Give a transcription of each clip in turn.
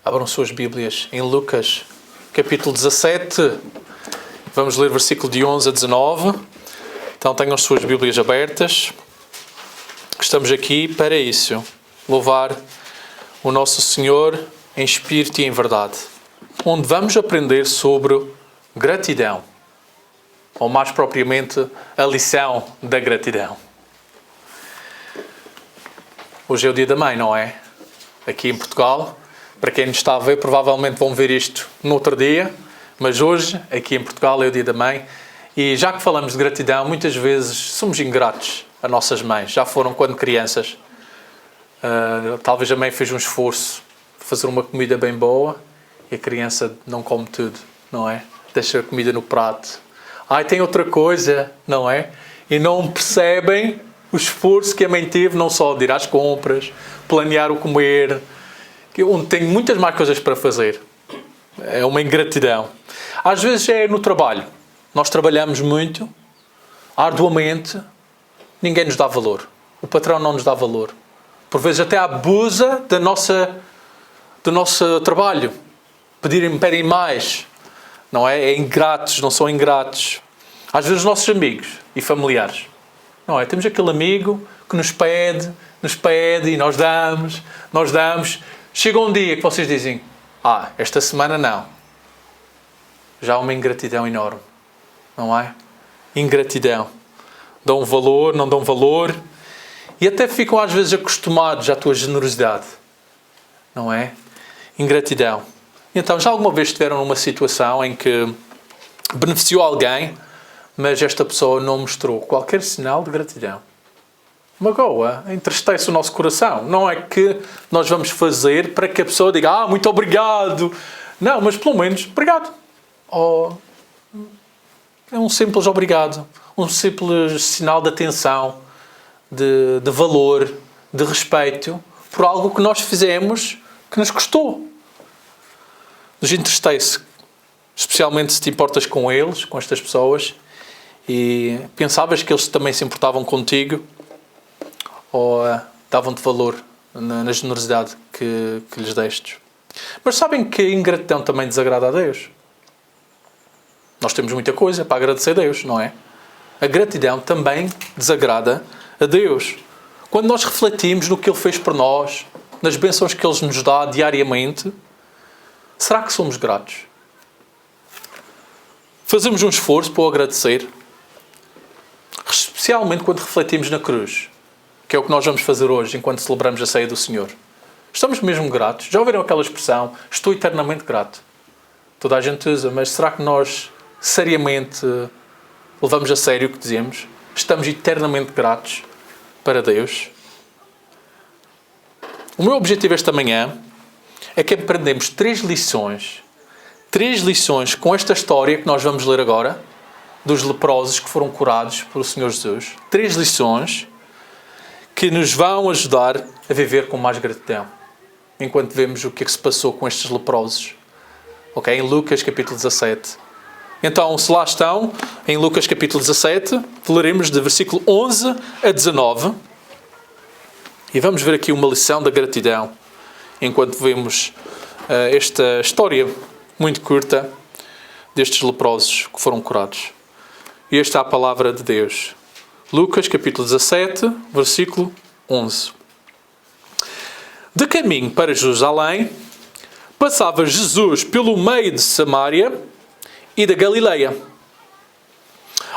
Abram suas Bíblias em Lucas, capítulo 17. Vamos ler versículo de 11 a 19. Então tenham as suas Bíblias abertas. Estamos aqui para isso. Louvar o nosso Senhor em espírito e em verdade. Onde vamos aprender sobre gratidão. Ou mais propriamente, a lição da gratidão. Hoje é o dia da mãe, não é? Aqui em Portugal. Para quem nos está a ver, provavelmente vão ver isto no outro dia. Mas hoje, aqui em Portugal, é o dia da mãe. E já que falamos de gratidão, muitas vezes somos ingratos a nossas mães. Já foram quando crianças. Talvez a mãe fez um esforço de fazer uma comida bem boa e a criança não come tudo, não é? Deixa a comida no prato. Tem outra coisa, não é? E não percebem o esforço que a mãe teve, não só de ir às compras, planear o comer, onde tem muitas mais coisas para fazer. É uma ingratidão. Às vezes é no trabalho. Nós trabalhamos muito, arduamente, ninguém nos dá valor. O patrão não nos dá valor. Por vezes até abusa do nosso trabalho. Pedem mais. Não é? Ingratos, não são ingratos. Às vezes os nossos amigos e familiares. Não é? Temos aquele amigo que nos pede e nós damos. Chega um dia que vocês dizem, esta semana não. Já há uma ingratidão enorme. Não é? Ingratidão. Dão valor, não dão valor. E até ficam às vezes acostumados à tua generosidade. Não é? Ingratidão. Então, já alguma vez estiveram numa situação em que beneficiou alguém, mas esta pessoa não mostrou qualquer sinal de gratidão? Magoa, entristece o nosso coração. Não é que nós vamos fazer para que a pessoa diga, muito obrigado. Não, mas pelo menos, obrigado. É um simples obrigado. Um simples sinal de atenção, de valor, de respeito, por algo que nós fizemos que nos custou. Nos entristece, especialmente se te importas com eles, com estas pessoas, e pensavas que eles também se importavam contigo, ou davam-te valor na generosidade que lhes deste. Mas sabem que a ingratidão também desagrada a Deus? Nós temos muita coisa para agradecer a Deus, não é? A gratidão também desagrada a Deus. Quando nós refletimos no que Ele fez por nós, nas bênçãos que Ele nos dá diariamente, será que somos gratos? Fazemos um esforço para o agradecer, especialmente quando refletimos na cruz, que é o que nós vamos fazer hoje enquanto celebramos a ceia do Senhor. Estamos mesmo gratos? Já ouviram aquela expressão? Estou eternamente grato. Toda a gente usa, mas será que nós seriamente levamos a sério o que dizemos? Estamos eternamente gratos para Deus? O meu objetivo esta manhã é que aprendemos 3 lições com esta história que nós vamos ler agora, dos leprosos que foram curados pelo Senhor Jesus. 3 lições que nos vão ajudar a viver com mais gratidão, enquanto vemos o que é que se passou com estes leprosos. Em Lucas capítulo 17. Então, se lá estão, em Lucas capítulo 17, leremos de versículo 11 a 19. E vamos ver aqui uma lição da gratidão, enquanto vemos esta história muito curta destes leprosos que foram curados. E esta é a palavra de Deus. Lucas capítulo 17, versículo 11. De caminho para Jerusalém, passava Jesus pelo meio de Samaria e da Galileia.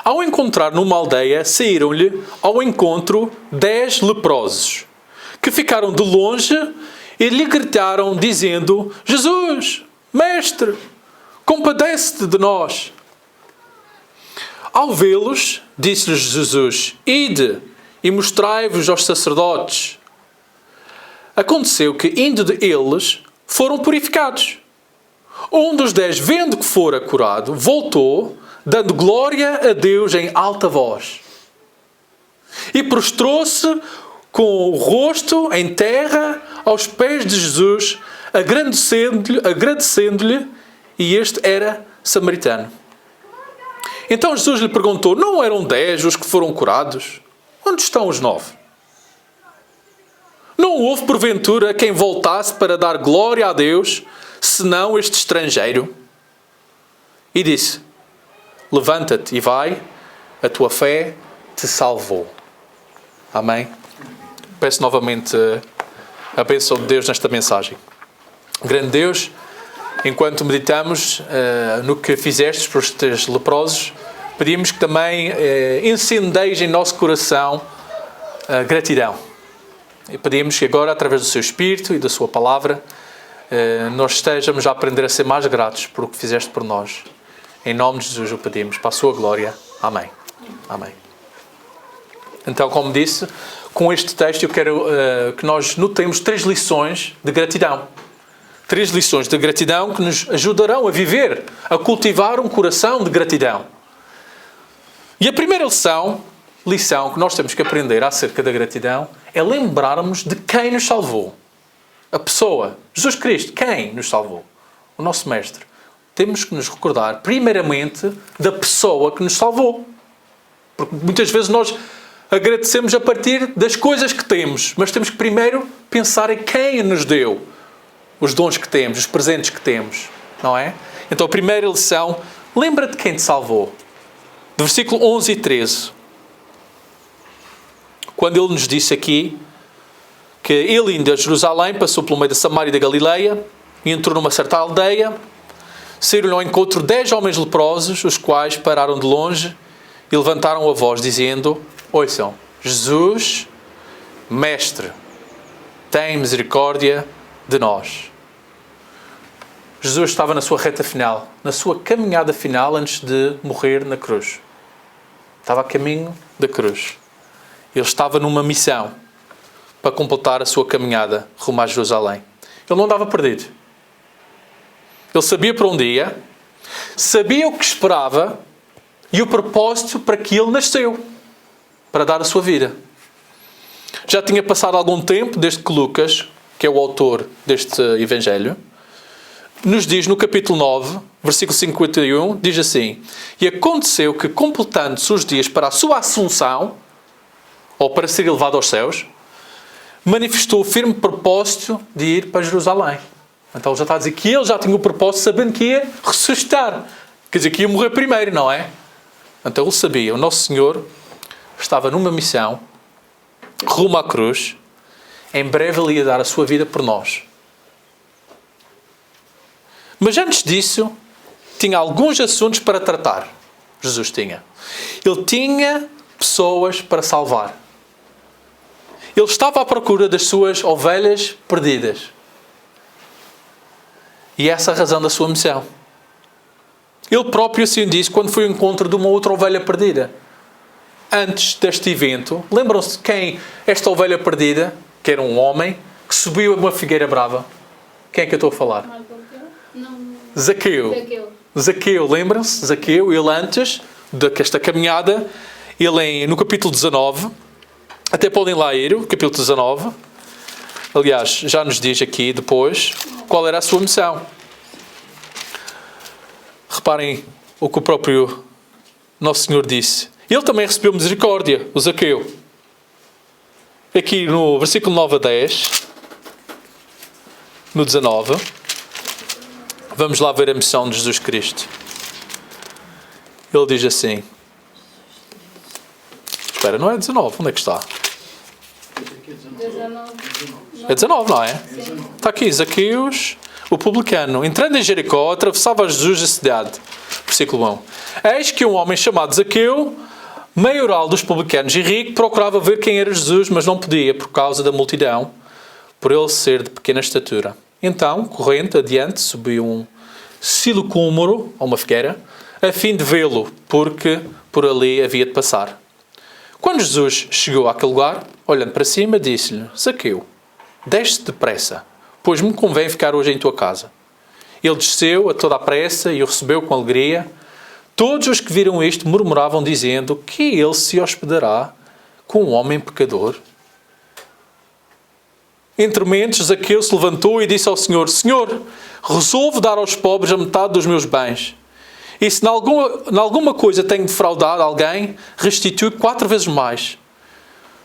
Ao encontrar numa aldeia, saíram-lhe ao encontro 10 leprosos, que ficaram de longe e lhe gritaram, dizendo, Jesus, Mestre, compadece-te de nós. Ao vê-los, disse-lhes Jesus, ide e mostrai-vos aos sacerdotes. Aconteceu que, indo de eles, foram purificados. Um dos 10, vendo que fora curado, voltou, dando glória a Deus em alta voz. E prostrou-se com o rosto em terra aos pés de Jesus, agradecendo-lhe, e este era samaritano. Então Jesus lhe perguntou, não eram 10 os que foram curados? Onde estão os 9? Não houve, porventura, quem voltasse para dar glória a Deus, senão este estrangeiro? E disse: levanta-te e vai, a tua fé te salvou. Amém? Peço novamente a bênção de Deus nesta mensagem. Grande Deus, enquanto meditamos no que fizestes por estes leprosos, pedimos que também incendeis em nosso coração gratidão. E pedimos que agora, através do seu Espírito e da sua palavra, nós estejamos a aprender a ser mais gratos por o que fizeste por nós. Em nome de Jesus o pedimos, para a sua glória. Amém. Amém. Então, como disse, com este texto eu quero que nós notemos 3 lições de gratidão. 3 lições de gratidão que nos ajudarão a viver, a cultivar um coração de gratidão. E a primeira lição que nós temos que aprender acerca da gratidão é lembrarmos de quem nos salvou. A pessoa, Jesus Cristo, quem nos salvou? O nosso Mestre. Temos que nos recordar, primeiramente, da pessoa que nos salvou. Porque muitas vezes nós agradecemos a partir das coisas que temos, mas temos que primeiro pensar em quem nos deu os dons que temos, os presentes que temos, não é? Então a primeira lição, lembra-te quem te salvou. Do versículo 11 e 13. Quando ele nos disse aqui que ele indo a Jerusalém, passou pelo meio da Samaria e da Galileia e entrou numa certa aldeia, saíram-lhe ao encontro 10 homens leprosos, os quais pararam de longe e levantaram a voz, dizendo: ouçam, Jesus, Mestre, tem misericórdia de nós. Jesus estava na sua reta final, na sua caminhada final antes de morrer na cruz. Estava a caminho da cruz. Ele estava numa missão para completar a sua caminhada rumo a Jerusalém. Ele não andava perdido. Ele sabia para onde ia, sabia o que esperava e o propósito para que ele nasceu, para dar a sua vida. Já tinha passado algum tempo desde que Lucas, que é o autor deste Evangelho, nos diz no capítulo 9, versículo 51, diz assim: e aconteceu que, completando-se os dias para a sua assunção, ou para ser elevado aos céus, manifestou o firme propósito de ir para Jerusalém. Então ele já está a dizer que ele já tinha o propósito, sabendo que ia ressuscitar. Quer dizer, que ia morrer primeiro, não é? Então ele sabia, o Nosso Senhor estava numa missão, rumo à cruz, em breve ele ia dar a sua vida por nós. Mas antes disso, tinha alguns assuntos para tratar. Jesus tinha. Ele tinha pessoas para salvar. Ele estava à procura das suas ovelhas perdidas. E essa é a razão da sua missão. Ele próprio assim disse quando foi ao encontro de uma outra ovelha perdida. Antes deste evento, lembram-se de quem esta ovelha perdida, que era um homem, que subiu a uma figueira brava? Quem é que eu estou a falar? Zaqueu, lembram-se? Zaqueu, ele antes desta caminhada, ele no capítulo 19, até podem lá ir, o capítulo 19, aliás, já nos diz aqui depois qual era a sua missão. Reparem o que o próprio Nosso Senhor disse. Ele também recebeu misericórdia, o Zaqueu. Aqui no versículo 9 a 10, no 19, vamos lá ver a missão de Jesus Cristo. Ele diz assim... Espera, não é 19, onde é que está? É 19, não é? Sim. Está aqui, Zaqueus, o publicano, entrando em Jericó, atravessava Jesus a cidade. Versículo 1. Eis que um homem chamado Zaqueu, maioral dos publicanos e rico, procurava ver quem era Jesus, mas não podia, por causa da multidão, por ele ser de pequena estatura. Então, correndo adiante, subiu um silocúmoro, ou uma figueira, a fim de vê-lo, porque por ali havia de passar. Quando Jesus chegou àquele lugar, olhando para cima, disse-lhe: Zaqueu, desce depressa, pois me convém ficar hoje em tua casa. Ele desceu a toda a pressa e o recebeu com alegria. Todos os que viram isto murmuravam, dizendo: que ele se hospedará com um homem pecador? Entre mentes, Zaqueu se levantou e disse ao Senhor: Senhor, resolvo dar aos pobres a metade dos meus bens. E se em alguma coisa tenho defraudado alguém, restitui 4 vezes mais.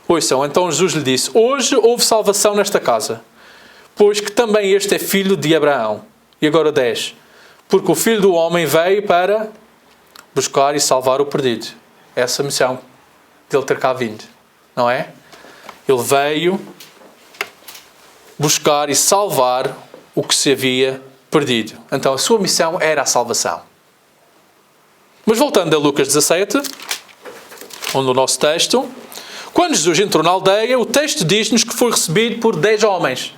Ouçam, então Jesus lhe disse: hoje houve salvação nesta casa, pois que também este é filho de Abraão. E agora 10. Porque o Filho do Homem veio para buscar e salvar o perdido. Essa é a missão de ele ter cá vindo, não é? Ele veio buscar e salvar o que se havia perdido. Então a sua missão era a salvação. Mas voltando a Lucas 17, onde o nosso texto, quando Jesus entrou na aldeia, o texto diz-nos que foi recebido por 10 homens.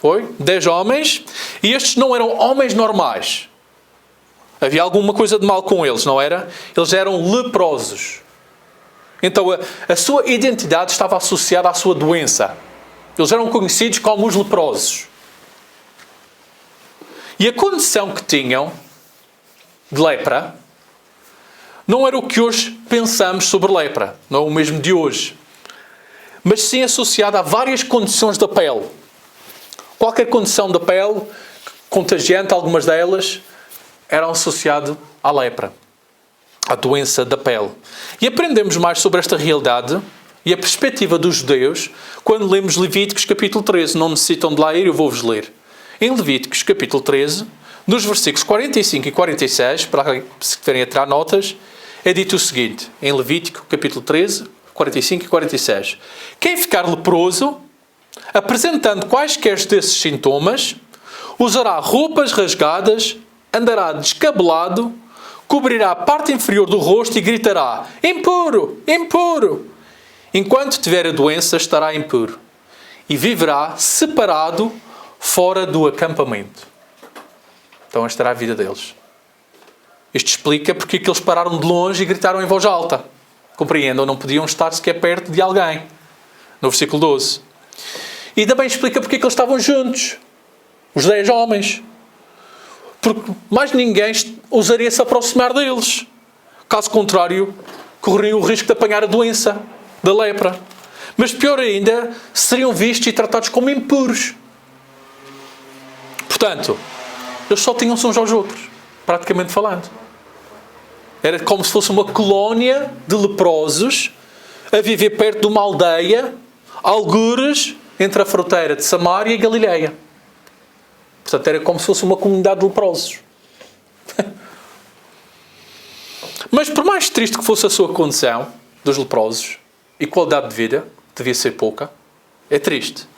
Foi? 10 homens. E estes não eram homens normais. Havia alguma coisa de mal com eles, não era? Eles eram leprosos. Então a sua identidade estava associada à sua doença. Eles eram conhecidos como os leprosos. E a condição que tinham de lepra não era o que hoje pensamos sobre lepra. Não é o mesmo de hoje. Mas sim associada a várias condições da pele. Qualquer condição da pele contagiante, algumas delas, eram associadas à lepra. À doença da pele. E aprendemos mais sobre esta realidade e a perspectiva dos judeus quando lemos Levíticos capítulo 13. Não necessitam de lá ir, eu vou-vos ler. Em Levíticos capítulo 13, nos versículos 45 e 46, para se tiverem a tirar notas, é dito o seguinte, em Levítico capítulo 13, 45 e 46. Quem ficar leproso, apresentando quaisquer desses sintomas, usará roupas rasgadas, andará descabelado, cobrirá a parte inferior do rosto e gritará: impuro, impuro! Enquanto tiver a doença, estará impuro e viverá separado fora do acampamento. Então esta era a vida deles. Isto explica porque é que eles pararam de longe e gritaram em voz alta. Compreendam? Não podiam estar sequer perto de alguém. No versículo 12. E também explica porque é que eles estavam juntos. Os 10 homens. Porque mais ninguém ousaria se aproximar deles. Caso contrário, correriam o risco de apanhar a doença da lepra. Mas pior ainda, seriam vistos e tratados como impuros. Portanto, eles só tinham-se uns aos outros, praticamente falando. Era como se fosse uma colónia de leprosos a viver perto de uma aldeia, algures entre a fronteira de Samaria e Galileia. Portanto, era como se fosse uma comunidade de leprosos. Mas por mais triste que fosse a sua condição dos leprosos e qualidade de vida, devia ser pouca, é triste.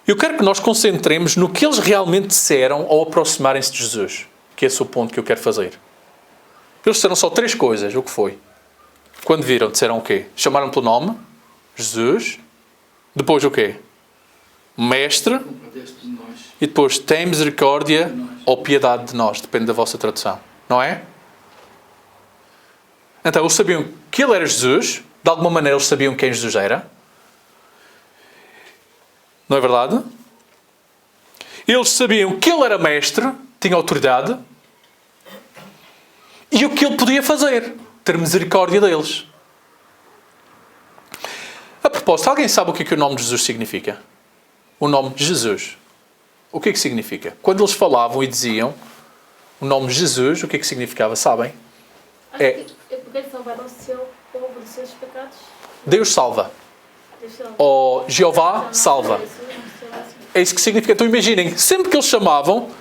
Eu quero que nós concentremos no que eles realmente disseram ao aproximarem-se de Jesus. Que é esse o ponto que eu quero fazer. Eles disseram só 3 coisas. O que foi? Quando viram, disseram o quê? Chamaram pelo nome. Jesus. Depois o quê? Mestre. E depois tem misericórdia ou piedade de nós. Depende da vossa tradução. Não é? Então, eles sabiam que ele era Jesus. De alguma maneira, eles sabiam quem Jesus era. Não é verdade? Eles sabiam que ele era mestre, tinha autoridade, e o que ele podia fazer, ter misericórdia deles. A propósito, alguém sabe o que o nome de Jesus significa? O nome de Jesus. O que significa? Quando eles falavam e diziam o nome de Jesus, o que significava? Sabem? É porque salvaram o seu povo dos seus pecados. Deus salva. Ou Jeová salva. É isso que significa. Então imaginem, sempre que eles chamavam,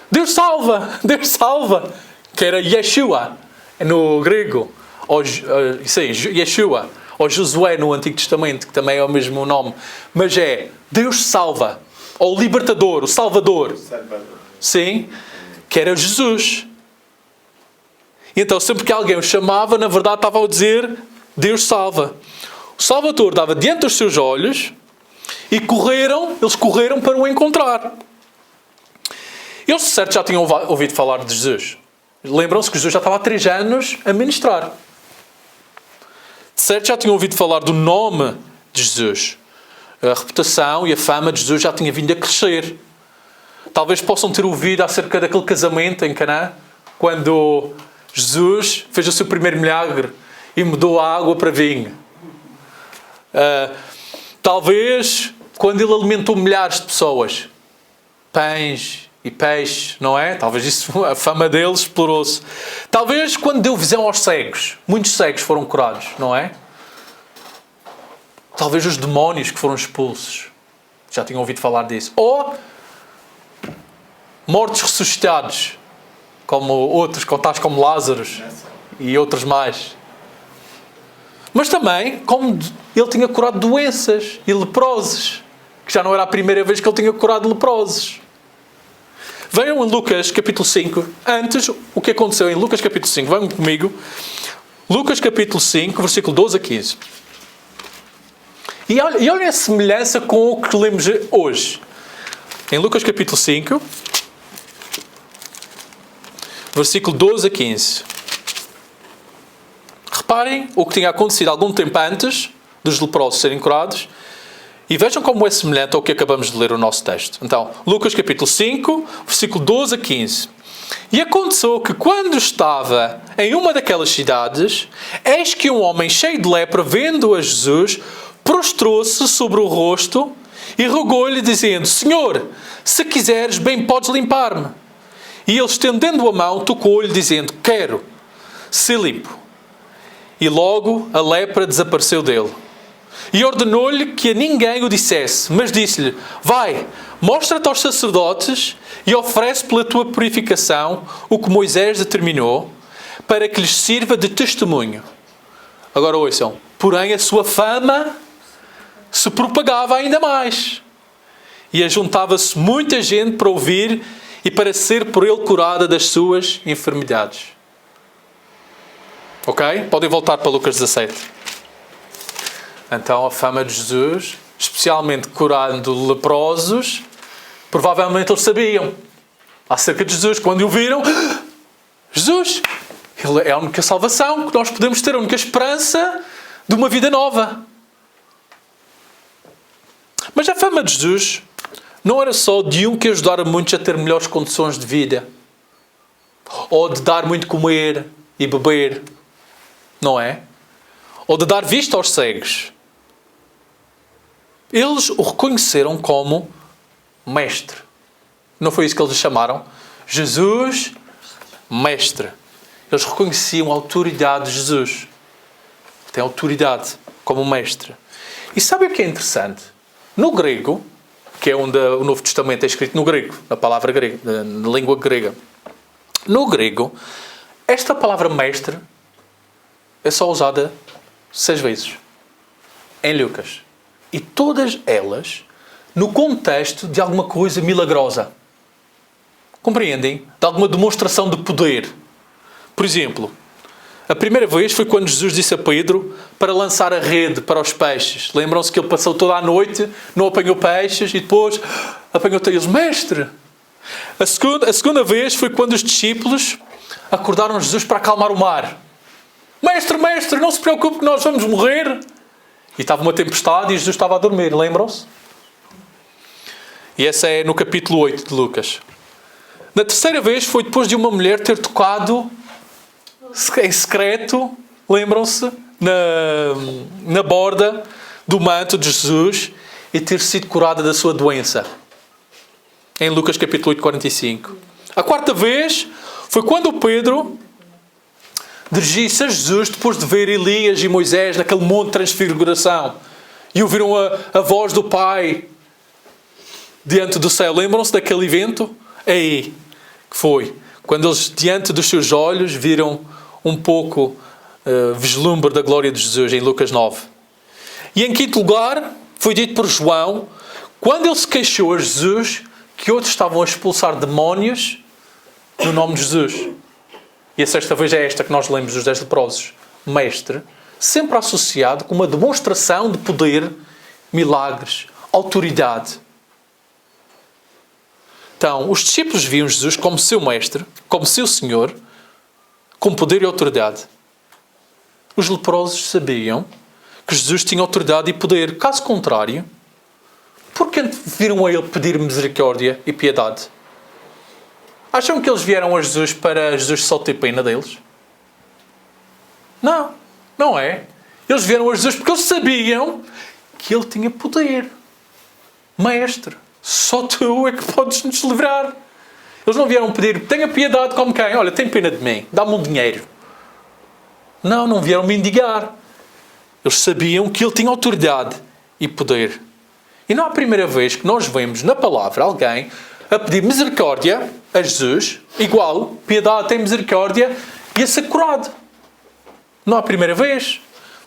Deus salva, Deus salva, que era Yeshua no grego, ou Yeshua, ou Josué no Antigo Testamento, que também é o mesmo nome, mas é Deus salva, ou libertador, o Salvador. Sim, que era Jesus. Então sempre que alguém o chamava, na verdade estava a dizer Deus salva. O Salvador dava diante dos seus olhos e eles correram para o encontrar. Eles, de certo, já tinham ouvido falar de Jesus. Lembram-se que Jesus já estava há 3 anos a ministrar. De certo, já tinham ouvido falar do nome de Jesus. A reputação e a fama de Jesus já tinha vindo a crescer. Talvez possam ter ouvido acerca daquele casamento em Canaã, quando Jesus fez o seu primeiro milagre e mudou a água para vinho. Talvez quando ele alimentou milhares de pessoas, pães e peixes, não é? Talvez isso, a fama dele explorou-se. Talvez quando deu visão aos cegos, muitos cegos foram curados, não é? Talvez os demónios que foram expulsos. Já tinham ouvido falar disso. Ou mortos ressuscitados, como outros, tais como Lázaro e outros mais. Mas também, como ele tinha curado doenças e leprosos, que já não era a primeira vez que ele tinha curado leprosos. Venham em Lucas capítulo 5. Antes, o que aconteceu em Lucas capítulo 5? Venham comigo. Lucas capítulo 5, versículo 12 a 15. E olhem a semelhança com o que lemos hoje. Em Lucas capítulo 5, versículo 12 a 15. Reparem o que tinha acontecido algum tempo antes dos leprosos serem curados e vejam como é semelhante ao que acabamos de ler o nosso texto. Então, Lucas capítulo 5, versículo 12 a 15. E aconteceu que quando estava em uma daquelas cidades, eis que um homem cheio de lepra, vendo a Jesus, prostrou-se sobre o rosto e rogou-lhe, dizendo: Senhor, se quiseres, bem podes limpar-me. E ele, estendendo a mão, tocou-lhe, dizendo: Quero ser limpo. E logo a lepra desapareceu dele. E ordenou-lhe que a ninguém o dissesse, mas disse-lhe: Vai, mostra-te aos sacerdotes e oferece pela tua purificação o que Moisés determinou, para que lhes sirva de testemunho. Agora ouçam. Porém a sua fama se propagava ainda mais. E ajuntava-se muita gente para ouvir e para ser por ele curada das suas enfermidades. Ok? Podem voltar para Lucas 17. Então a fama de Jesus, especialmente curando leprosos, provavelmente eles sabiam acerca de Jesus. Quando o viram, Jesus, Ele é a única salvação que nós podemos ter, a única esperança de uma vida nova. Mas a fama de Jesus não era só de um que ajudara muitos a ter melhores condições de vida, ou de dar muito comer e beber, não é? Ou de dar vista aos cegos. Eles o reconheceram como mestre. Não foi isso que eles o chamaram? Jesus, mestre. Eles reconheciam a autoridade de Jesus. Tem autoridade como mestre. E sabe o que é interessante? No grego, que é onde o Novo Testamento é escrito no grego, na palavra grega, na língua grega. No grego, esta palavra mestre é só usada 6 vezes em Lucas. E todas elas no contexto de alguma coisa milagrosa. Compreendem? De alguma demonstração de poder. Por exemplo, a primeira vez foi quando Jesus disse a Pedro para lançar a rede para os peixes. Lembram-se que ele passou toda a noite, não apanhou peixes e depois apanhou eles. Mestre! A segunda vez foi quando os discípulos acordaram Jesus para acalmar o mar. Mestre, mestre, não se preocupe que nós vamos morrer. E estava uma tempestade e Jesus estava a dormir, lembram-se? E essa é no capítulo 8 de Lucas. Na terceira vez foi depois de uma mulher ter tocado em secreto, lembram-se? Na borda do manto de Jesus e ter sido curada da sua doença. Em Lucas capítulo 8, 45. A quarta vez foi quando Pedro dirigisse a Jesus depois de ver Elias e Moisés naquele monte de transfiguração e ouviram a voz do Pai diante do céu. Lembram-se daquele evento? É aí que foi. Quando eles, diante dos seus olhos, viram um pouco vislumbre da glória de Jesus em Lucas 9. E em quinto lugar, foi dito por João, quando ele se queixou a Jesus que outros estavam a expulsar demónios no nome de Jesus. E a sexta vez é esta que nós lemos dos 10 leprosos. Mestre, sempre associado com uma demonstração de poder, milagres, autoridade. Então, os discípulos viam Jesus como seu mestre, como seu Senhor, com poder e autoridade. Os leprosos sabiam que Jesus tinha autoridade e poder. Caso contrário, por que viram a ele pedir misericórdia e piedade? Acham que eles vieram a Jesus para Jesus só ter pena deles? Não, não é. Eles vieram a Jesus porque eles sabiam que ele tinha poder. Mestre, só tu é que podes nos livrar. Eles não vieram pedir, tenha piedade como quem? Olha, tem pena de mim, dá-me um dinheiro. Não vieram mendigar. Eles sabiam que ele tinha autoridade e poder. E não é a primeira vez que nós vemos na palavra alguém a pedir misericórdia a Jesus, igual, piedade, tem misericórdia, e a ser curado. Não é a primeira vez.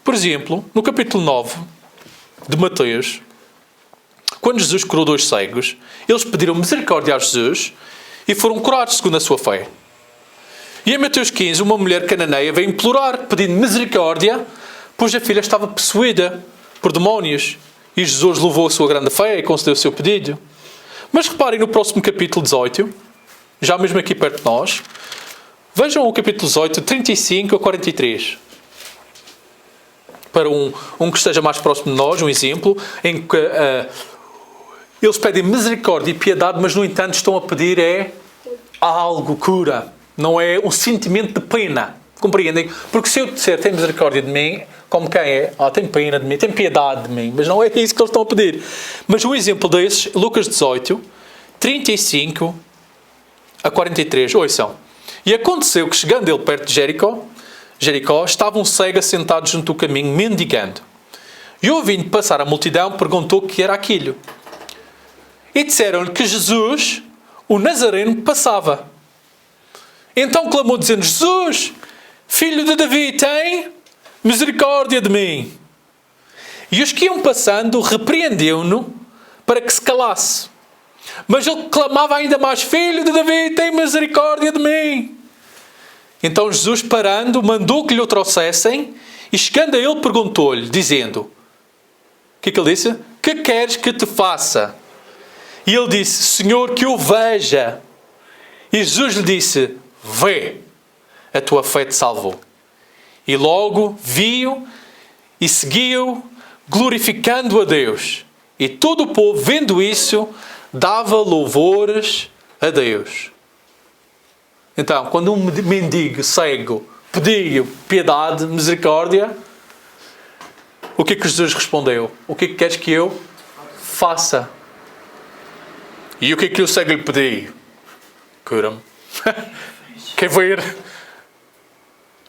Por exemplo, no capítulo 9 de Mateus, quando Jesus curou 2 cegos, eles pediram misericórdia a Jesus e foram curados segundo a sua fé. E em Mateus 15, uma mulher cananeia veio implorar, pedindo misericórdia, pois a filha estava possuída por demónios. E Jesus levou a sua grande fé e concedeu o seu pedido. Mas reparem no próximo capítulo 18, já mesmo aqui perto de nós. Vejam o capítulo 18, 35 a 43. Para um que esteja mais próximo de nós, um exemplo, em que eles pedem misericórdia e piedade, mas no entanto estão a pedir algo, cura. Não é um sentimento de pena. Compreendem? Porque se eu disser tem misericórdia de mim, como quem é? Tem pena de mim, tem piedade de mim. Mas não é isso que eles estão a pedir. Mas um exemplo desses, Lucas 18, 35 a 43. Ouçam. E aconteceu que, chegando ele perto de Jericó, estava um cego assentado junto do caminho, mendigando. E ouvindo passar a multidão, perguntou o que era aquilo. E disseram-lhe que Jesus, o Nazareno, passava. Então clamou dizendo: Jesus, filho de Davi, tem misericórdia de mim. E os que iam passando repreendeu-no para que se calasse. Mas ele clamava ainda mais: Filho de Davi, tem misericórdia de mim. Então Jesus, parando, mandou que lhe o trouxessem, e chegando a ele perguntou-lhe, dizendo: o que é que ele disse? Que queres que te faça? E ele disse: Senhor, que eu veja. E Jesus lhe disse: vê, a tua fé te salvou. E logo viu e seguiu, glorificando a Deus. E todo o povo, vendo isso, dava louvores a Deus. Então, quando um mendigo cego pediu piedade, misericórdia, o que é que Jesus respondeu? O que é que queres que eu faça? E o que é que o cego lhe pediu? Cura-me. Quer ver?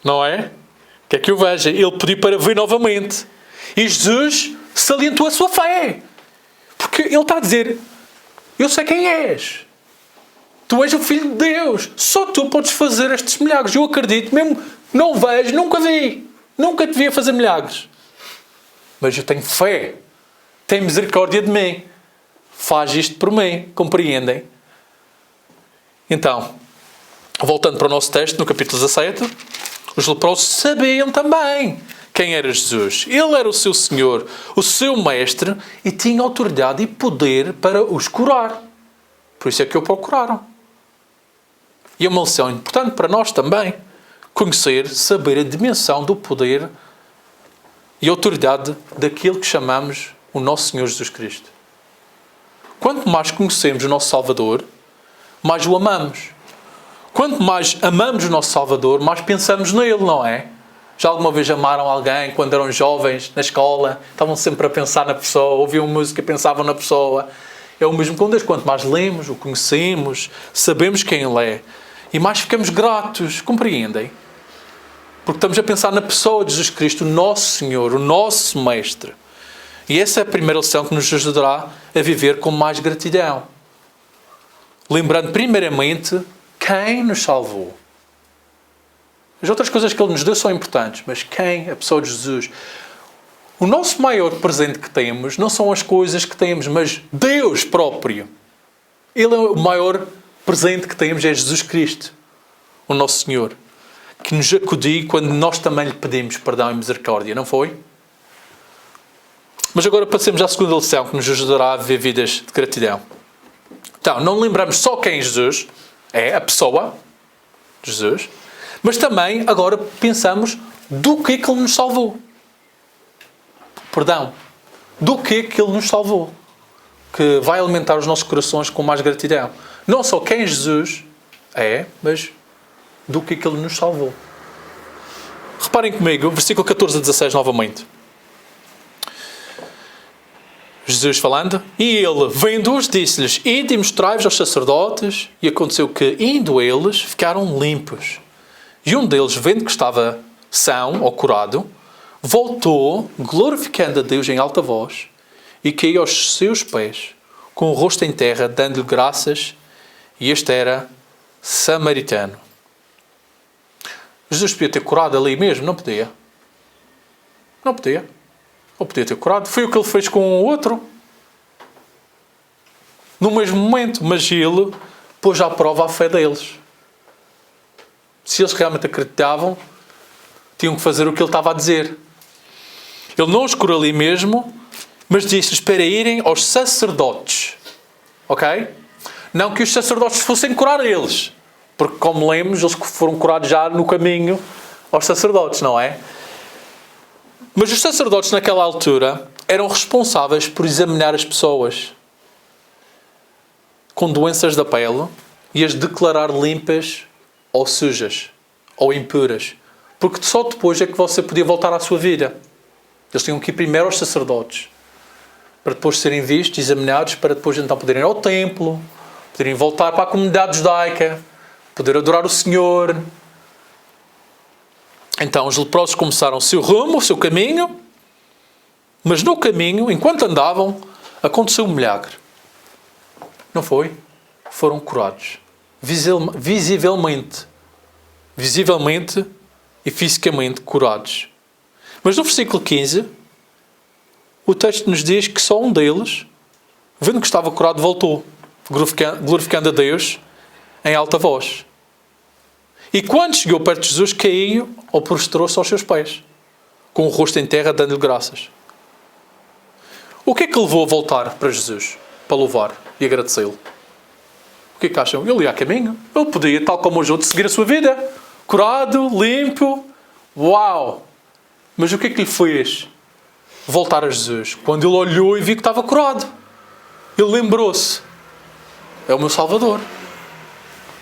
Não é? Quer que eu veja? Ele pediu para ver novamente. E Jesus salientou a sua fé. Porque ele está a dizer: eu sei quem és. Tu és o Filho de Deus. Só tu podes fazer estes milagres. Eu acredito, mesmo não vejo, nunca vi. Nunca te vi fazer milagres. Mas eu tenho fé. Tem misericórdia de mim. Faz isto por mim. Compreendem? Então, voltando para o nosso texto, no capítulo 17, os leprosos sabiam também quem era Jesus. Ele era o seu Senhor, o seu Mestre, e tinha autoridade e poder para os curar. Por isso é que o procuraram. E é uma lição importante para nós também. Conhecer, saber a dimensão do poder e autoridade daquilo que chamamos o nosso Senhor Jesus Cristo. Quanto mais conhecemos o nosso Salvador, mais o amamos. Quanto mais amamos o nosso Salvador, mais pensamos nele, não é? Já alguma vez amaram alguém quando eram jovens, na escola? Estavam sempre a pensar na pessoa, ouviam música e pensavam na pessoa. É o mesmo com Deus. Quanto mais lemos, o conhecemos, sabemos quem Ele é, e mais ficamos gratos, compreendem? Porque estamos a pensar na pessoa de Jesus Cristo, o nosso Senhor, o nosso Mestre. E essa é a primeira lição que nos ajudará a viver com mais gratidão. Lembrando primeiramente quem nos salvou. As outras coisas que Ele nos deu são importantes, mas quem? A pessoa de Jesus. O nosso maior presente que temos não são as coisas que temos, mas Deus próprio. Ele é o maior presente que temos, é Jesus Cristo, o nosso Senhor, que nos acudiu quando nós também lhe pedimos perdão e misericórdia, não foi? Mas agora passemos à segunda lição, que nos ajudará a viver vidas de gratidão. Então, não lembramos só quem Jesus é, a pessoa, Jesus, mas também agora pensamos do que Ele nos salvou. Perdão. Do que Ele nos salvou. Que vai alimentar os nossos corações com mais gratidão. Não só quem Jesus é, mas do que Ele nos salvou. Reparem comigo, versículo 14 a 16 novamente. Jesus falando, e ele, vendo-os, disse-lhes: ide e mostrai-vos aos sacerdotes. E aconteceu que, indo eles, ficaram limpos. E um deles, vendo que estava são ou curado, voltou, glorificando a Deus em alta voz, e caiu aos seus pés, com o rosto em terra, dando-lhe graças, e este era samaritano. Jesus podia ter curado ali mesmo, não podia? Não podia. Ou podia ter curado. Foi o que ele fez com o outro. No mesmo momento, mas ele pôs à prova a fé deles. Se eles realmente acreditavam, tinham que fazer o que ele estava a dizer. Ele não os curou ali mesmo, mas disse-lhes para irem aos sacerdotes. Ok? Não que os sacerdotes fossem curar eles. Porque, como lemos, eles foram curados já no caminho aos sacerdotes, não é? Mas os sacerdotes, naquela altura, eram responsáveis por examinar as pessoas com doenças da pele e as declarar limpas ou sujas ou impuras. Porque só depois é que você podia voltar à sua vida. Eles tinham que ir primeiro aos sacerdotes para depois serem vistos, examinados, para depois então poderem ir ao templo, poderem voltar para a comunidade judaica, poder adorar o Senhor. Então os leprosos começaram o seu rumo, o seu caminho, mas no caminho, enquanto andavam, aconteceu um milagre. Não foi? Foram curados. Visivelmente e fisicamente curados. Mas no versículo 15, o texto nos diz que só um deles, vendo que estava curado, voltou, glorificando a Deus em alta voz. E quando chegou perto de Jesus, caiu ou prostrou-se aos seus pés, com o rosto em terra, dando-lhe graças. O que é que levou a voltar para Jesus? Para louvar e agradecê-lo. O que é que acham? Ele ia a caminho. Ele podia, tal como os outros, seguir a sua vida. Curado, limpo. Uau! Mas o que é que lhe fez voltar a Jesus? Quando ele olhou e viu que estava curado. Ele lembrou-se. É o meu Salvador.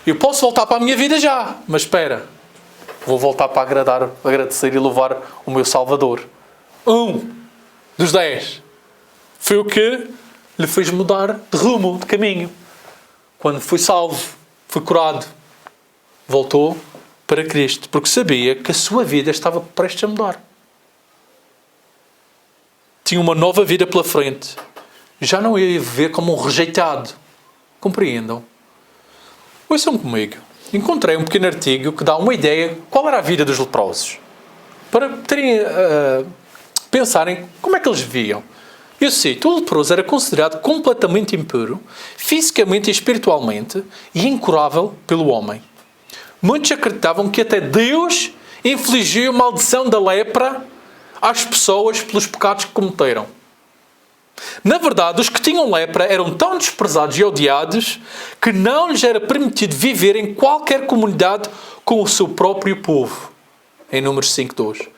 Eu posso voltar para a minha vida já. Mas espera. Vou voltar para agradecer e louvar o meu Salvador. 1 dos 10. Foi o que lhe fez mudar de rumo, de caminho. Quando foi salvo, foi curado, voltou para Cristo, porque sabia que a sua vida estava prestes a mudar. Tinha uma nova vida pela frente. Já não ia viver como um rejeitado. Compreendam? Ouçam comigo. Encontrei um pequeno artigo que dá uma ideia qual era a vida dos leprosos. Para terem pensarem como é que eles viviam. Eu cito, o leproso era considerado completamente impuro, fisicamente e espiritualmente, e incurável pelo homem. Muitos acreditavam que até Deus infligiu a maldição da lepra às pessoas pelos pecados que cometeram. Na verdade, os que tinham lepra eram tão desprezados e odiados que não lhes era permitido viver em qualquer comunidade com o seu próprio povo. Em Números 5:2.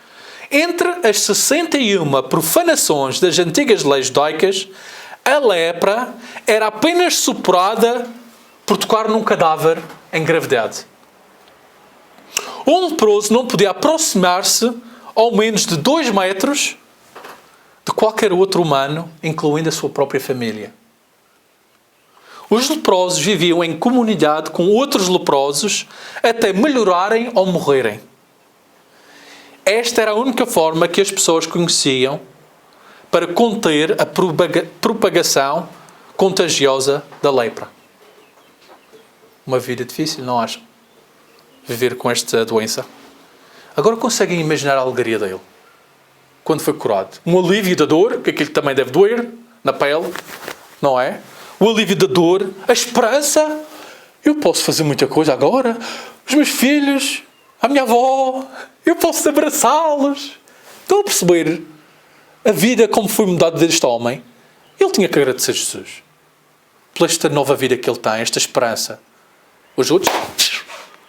Entre as 61 profanações das antigas leis judaicas, a lepra era apenas superada por tocar num cadáver em gravidade. Um leproso não podia aproximar-se ao menos de 2 metros de qualquer outro humano, incluindo a sua própria família. Os leprosos viviam em comunidade com outros leprosos até melhorarem ou morrerem. Esta era a única forma que as pessoas conheciam para conter a propagação contagiosa da lepra. Uma vida difícil, não acham? Viver com esta doença. Agora conseguem imaginar a alegria dele quando foi curado. Um alívio da dor, que aquilo também deve doer na pele, não é? O alívio da dor, a esperança. Eu posso fazer muita coisa agora. Os meus filhos, a minha avó, eu posso abraçá-los. Estão a perceber a vida como foi mudada deste homem? Ele tinha que agradecer a Jesus pela esta nova vida que ele tem, esta esperança. Os outros,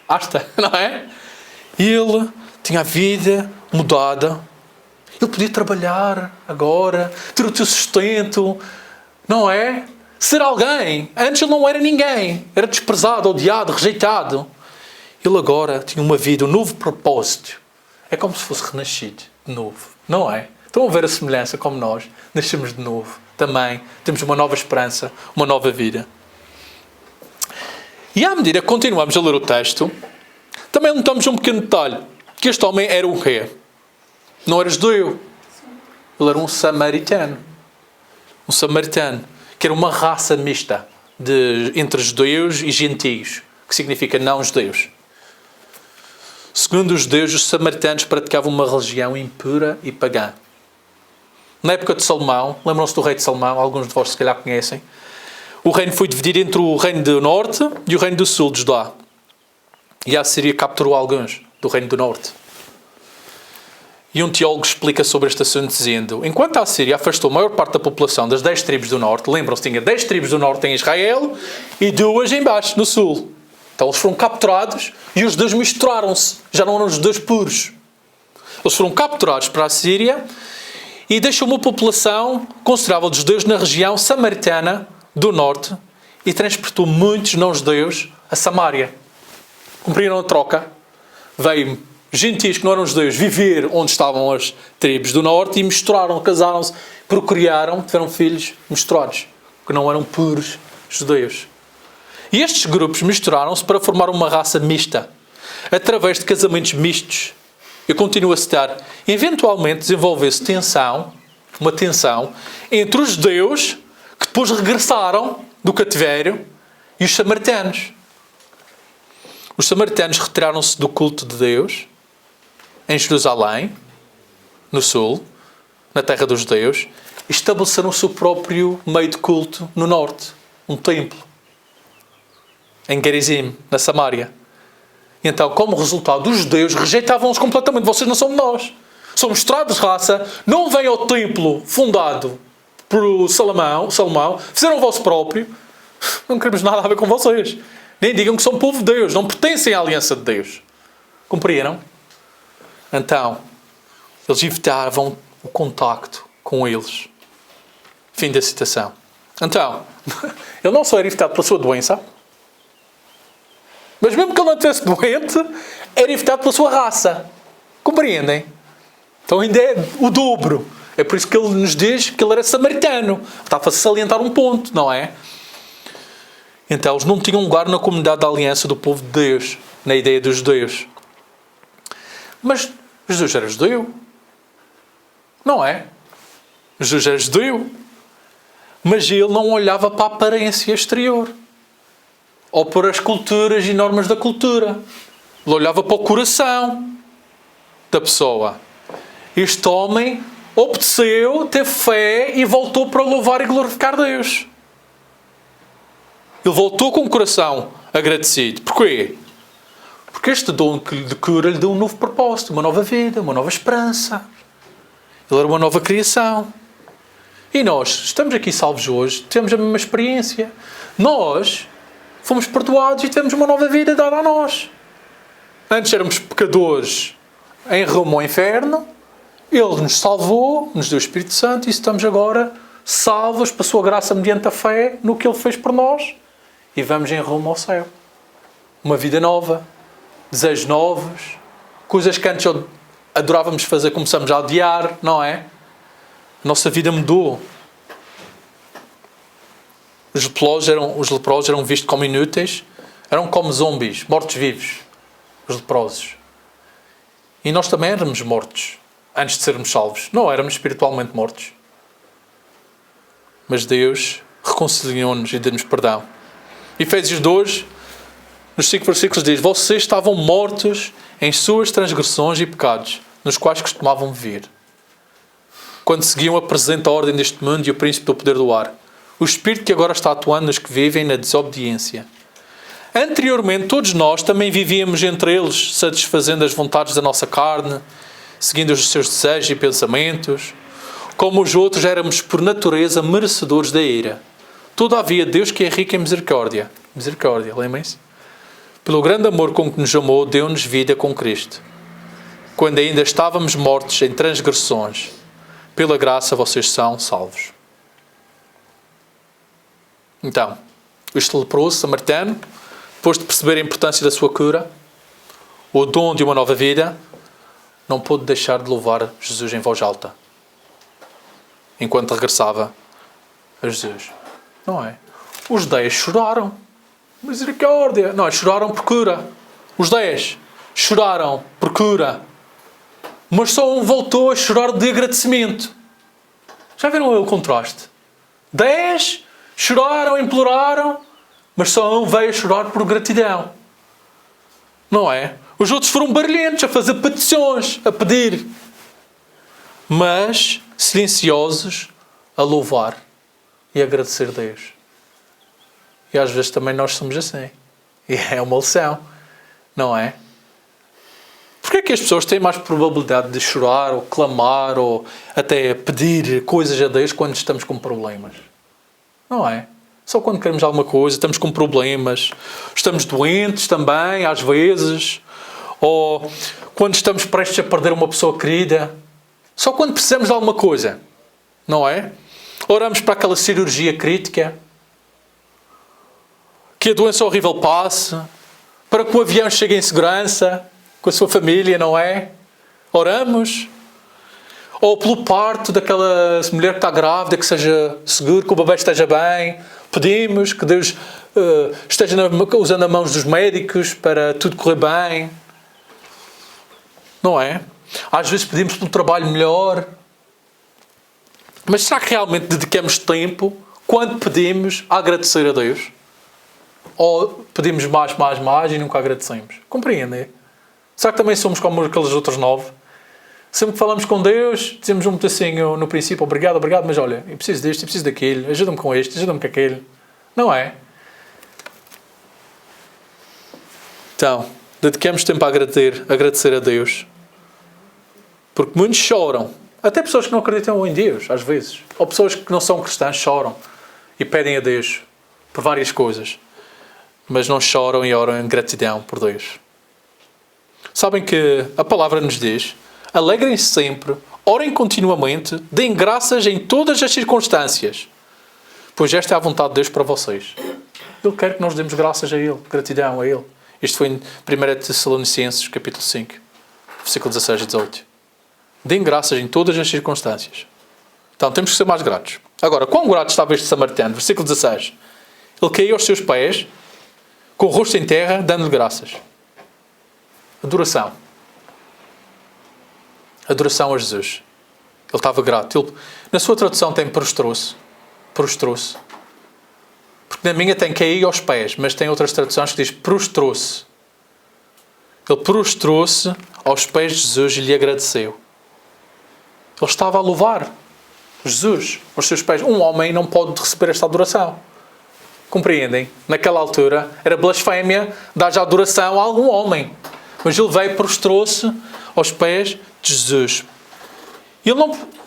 basta, não é? E ele tinha a vida mudada. Ele podia trabalhar agora, ter o seu sustento, não é? Ser alguém. Antes ele não era ninguém. Era desprezado, odiado, rejeitado. Ele agora tinha uma vida, um novo propósito. É como se fosse renascido de novo, não é? Estão a ver a semelhança como nós nascemos de novo. Também temos uma nova esperança, uma nova vida. E à medida que continuamos a ler o texto, também notamos um pequeno detalhe. Que este homem era o quê? Não era judeu. Ele era um samaritano. um samaritano, que era uma raça mista entre judeus e gentios, que significa não-judeus. Segundo os judeus, os samaritanos praticavam uma religião impura e pagã. Na época de Salomão, lembram-se do rei de Salomão, alguns de vós se calhar conhecem, o reino foi dividido entre o reino do norte e o reino do sul de Judá. E a Assíria capturou alguns do reino do norte. E um teólogo explica sobre este assunto dizendo: enquanto a Assíria afastou a maior parte da população das 10 tribos do norte, lembram-se, tinha 10 tribos do norte em Israel e 2 em baixo, no sul. Então eles foram capturados e os judeus misturaram-se. Já não eram os judeus puros. Eles foram capturados para a Síria e deixou uma população considerável de judeus na região samaritana do norte e transportou muitos não-judeus a Samaria. Cumpriram a troca. Veio gentios que não eram judeus viver onde estavam as tribos do norte e misturaram, casaram-se, procriaram, tiveram filhos misturados, que não eram puros judeus. E estes grupos misturaram-se para formar uma raça mista, através de casamentos mistos. Eu continuo a citar. Eventualmente desenvolveu-se uma tensão, entre os judeus, que depois regressaram do cativério, e os samaritanos. Os samaritanos retiraram-se do culto de Deus, em Jerusalém, no sul, na terra dos judeus, e estabeleceram o seu próprio meio de culto no norte, um templo, em Gerizim, na Samária. E então, como resultado, os judeus rejeitavam-os completamente. Vocês não são de nós. Somos misturados de raça, não vêm ao templo fundado por Salomão, fizeram o vosso próprio, não queremos nada a ver com vocês. Nem digam que são povo de Deus, não pertencem à aliança de Deus. Compreenderam? Então, eles evitavam o contacto com eles. Fim da citação. Então, ele não só era evitado pela sua doença, mas mesmo que ele não estivesse doente, era evitado pela sua raça. Compreendem? Então ainda é o dobro. É por isso que ele nos diz que ele era samaritano. Está a salientar um ponto, não é? Então eles não tinham lugar na comunidade da aliança do povo de Deus, na ideia dos judeus. Mas Jesus era judeu. Não é? Jesus era judeu. Mas ele não olhava para a aparência exterior. Ou para as culturas e normas da cultura. Ele olhava para o coração da pessoa. Este homem obedeceu, teve fé e voltou para louvar e glorificar Deus. Ele voltou com o coração agradecido. Porquê? Porque este dom de cura lhe deu um novo propósito, uma nova vida, uma nova esperança. Ele era uma nova criação. E nós estamos aqui salvos hoje, temos a mesma experiência. Nós fomos perdoados e tivemos uma nova vida dada a nós. Antes éramos pecadores em rumo ao inferno. Ele nos salvou, nos deu o Espírito Santo e estamos agora salvos pela sua graça mediante a fé no que Ele fez por nós. E vamos em rumo ao céu. Uma vida nova, desejos novos, coisas que antes adorávamos fazer, começamos a odiar, não é? A nossa vida mudou. Os leprosos eram vistos como inúteis, eram como zombies, mortos-vivos, os leprosos. E nós também éramos mortos, antes de sermos salvos. Não éramos espiritualmente mortos. Mas Deus reconciliou-nos e deu-nos perdão. Efésios 2, nos 5 versículos diz: vocês estavam mortos em suas transgressões e pecados, nos quais costumavam viver, quando seguiam a presente ordem deste mundo e o príncipe do poder do ar, o espírito que agora está atuando nos que vivem na desobediência. Anteriormente, todos nós também vivíamos entre eles, satisfazendo as vontades da nossa carne, seguindo os seus desejos e pensamentos. Como os outros, éramos por natureza merecedores da ira. Todavia, Deus, que é rico em misericórdia, lembrem-se, pelo grande amor com que nos amou, deu-nos vida com Cristo. Quando ainda estávamos mortos em transgressões, pela graça vocês são salvos. Então, este leproso samaritano, depois de perceber a importância da sua cura, o dom de uma nova vida, não pôde deixar de louvar Jesus em voz alta, enquanto regressava a Jesus. Não é? Os 10 choraram. Misericórdia! Não, choraram por cura. Os 10 choraram por cura. Mas só um voltou a chorar de agradecimento. Já viram o contraste? 10 choraram, imploraram, mas só um veio a chorar por gratidão. Não é? Os outros foram barulhentos, a fazer petições, a pedir. Mas silenciosos, a louvar e a agradecer a Deus. E às vezes também nós somos assim. E é uma lição. Não é? Porquê é que as pessoas têm mais probabilidade de chorar, ou clamar, ou até pedir coisas a Deus quando estamos com problemas? Não é? Só quando queremos alguma coisa, estamos com problemas, estamos doentes também, às vezes, ou quando estamos prestes a perder uma pessoa querida. Só quando precisamos de alguma coisa. Não é? Oramos para aquela cirurgia crítica, que a doença horrível passe, para que o avião chegue em segurança, com a sua família, não é? Oramos. Ou pelo parto daquela mulher que está grávida, que seja seguro, que o bebê esteja bem. Pedimos que Deus esteja usando as mãos dos médicos para tudo correr bem. Não é? Às vezes pedimos pelo trabalho melhor. Mas será que realmente dedicamos tempo, quando pedimos, a agradecer a Deus? Ou pedimos mais e nunca agradecemos? Compreendem? Será que também somos como aqueles outros 9? Sempre que falamos com Deus, dizemos um pedacinho no princípio, obrigado, mas olha, eu preciso disto, eu preciso daquilo, ajuda-me com este, ajuda-me com aquele. Não é? Então, dediquemos tempo a agradecer a Deus. Porque muitos choram. Até pessoas que não acreditam em Deus, às vezes. Ou pessoas que não são cristãs choram e pedem a Deus por várias coisas. Mas não choram e oram em gratidão por Deus. Sabem que a palavra nos diz: alegrem-se sempre, orem continuamente, deem graças em todas as circunstâncias, pois esta é a vontade de Deus para vocês. Ele quer que nós demos graças a Ele, gratidão a Ele. Isto foi em 1 Tessalonicenses, capítulo 5, versículo 16 e 18. Deem graças em todas as circunstâncias. Então temos que ser mais gratos. Agora, quão grato estava este samaritano? Versículo 16. Ele caiu aos seus pés, com o rosto em terra, dando-lhe graças. Adoração. Adoração a Jesus. Ele estava grato. Ele, na sua tradução tem prostrou-se. Prostrou-se. Porque na minha tem cair aos pés, mas tem outras traduções que diz prostrou-se. Ele prostrou-se aos pés de Jesus e lhe agradeceu. Ele estava a louvar Jesus aos seus pés. Um homem não pode receber esta adoração. Compreendem? Naquela altura era blasfémia dar adoração a algum homem. Mas ele veio e prostrou-se aos pés de Jesus. Ele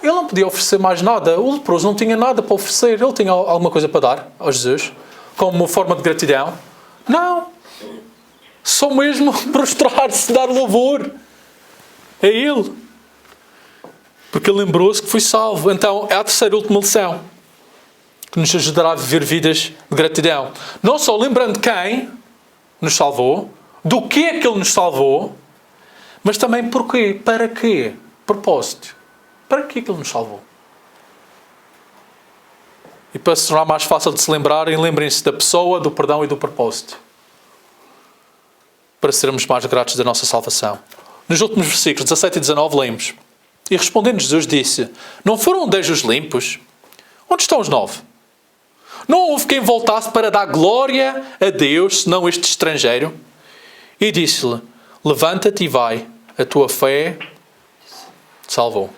não podia oferecer mais nada. O leproso não tinha nada para oferecer. Ele tinha alguma coisa para dar a Jesus, como uma forma de gratidão? Não. Só mesmo prostrar-se, dar louvor a Ele. Porque ele lembrou-se que foi salvo. Então, é a terceira e última lição que nos ajudará a viver vidas de gratidão. Não só lembrando quem nos salvou, do que é que Ele nos salvou, mas também porquê, para quê, propósito. Para que é que Ele nos salvou? E para se tornar mais fácil de se lembrarem, lembrem-se da pessoa, do perdão e do propósito. Para sermos mais gratos da nossa salvação. Nos últimos versículos 17 e 19 lemos: e respondendo Jesus disse: não foram 10 os limpos? Onde estão os 9? Não houve quem voltasse para dar glória a Deus, senão este estrangeiro? E disse-lhe: levanta-te e vai, a tua fé te salvou.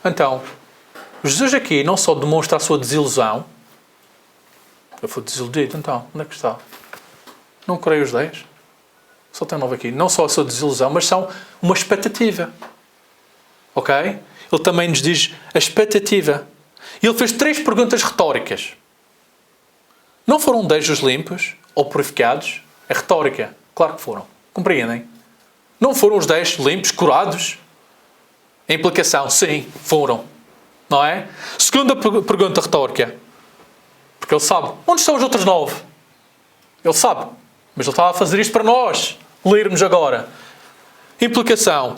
Então, Jesus aqui não só demonstra a sua desilusão. Eu fui desiludido, então, onde é que está? Não creio os 10. Só tem 9 aqui. Não só a sua desilusão, mas são uma expectativa. Ok? Ele também nos diz a expectativa. E ele fez 3 perguntas retóricas. Não foram 10 os limpos ou purificados? É retórica. Claro que foram. Compreendem? Não foram os 10 limpos, curados? A implicação, sim, foram. Não é? Segunda pergunta retórica. Porque ele sabe. Onde estão os outros 9? Ele sabe. Mas ele estava a fazer isto para nós lermos agora. Implicação.